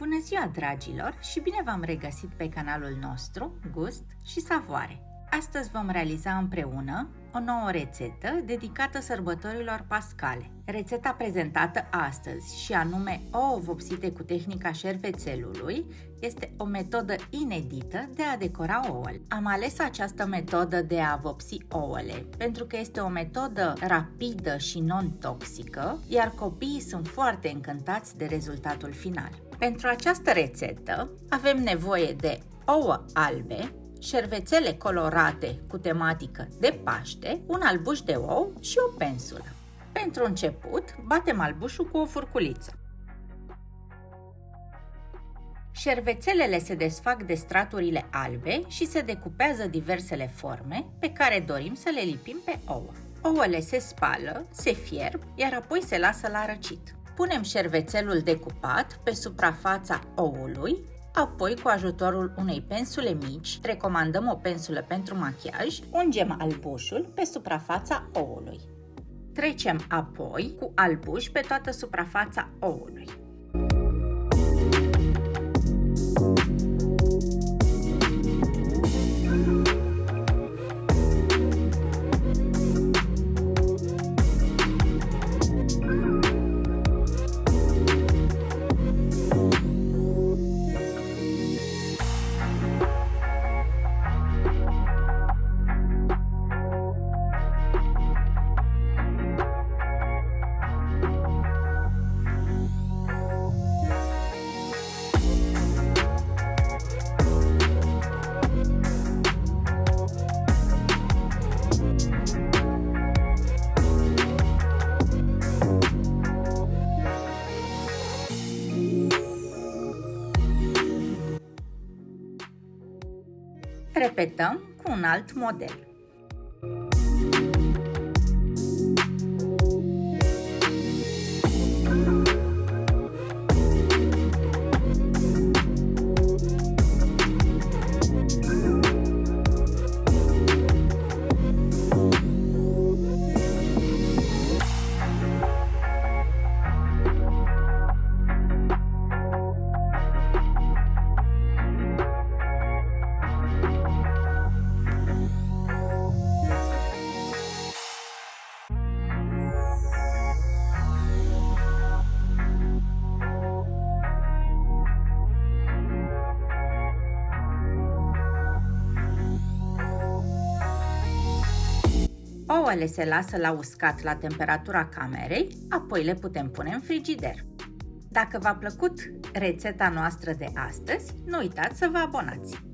Bună ziua, dragilor, și bine v-am regăsit pe canalul nostru Gust și Savoare. Astăzi vom realiza împreună o nouă rețetă dedicată sărbătorilor pascale. Rețeta prezentată astăzi, și anume ouă vopsite cu tehnica șervețelului, este o metodă inedită de a decora ouăle. Am ales această metodă de a vopsi ouăle pentru că este o metodă rapidă și non-toxică, iar copiii sunt foarte încântați de rezultatul final. Pentru această rețetă avem nevoie de ouă albe, șervețele colorate cu tematică de Paște, un albuș de ou și o pensulă. Pentru început, batem albușul cu o furculiță. Șervețelele se desfac de straturile albe și se decupează diversele forme pe care dorim să le lipim pe ouă. Ouăle se spală, se fierb, iar apoi se lasă la răcit. Punem șervețelul decupat pe suprafața oului. Apoi, cu ajutorul unei pensule mici, recomandăm o pensulă pentru machiaj, ungem albușul pe suprafața oului. Trecem apoi cu albuș pe toată suprafața oului. Repetăm cu un alt model. Ouăle se lasă la uscat la temperatura camerei, apoi le putem pune în frigider. Dacă v-a plăcut rețeta noastră de astăzi, nu uitați să vă abonați!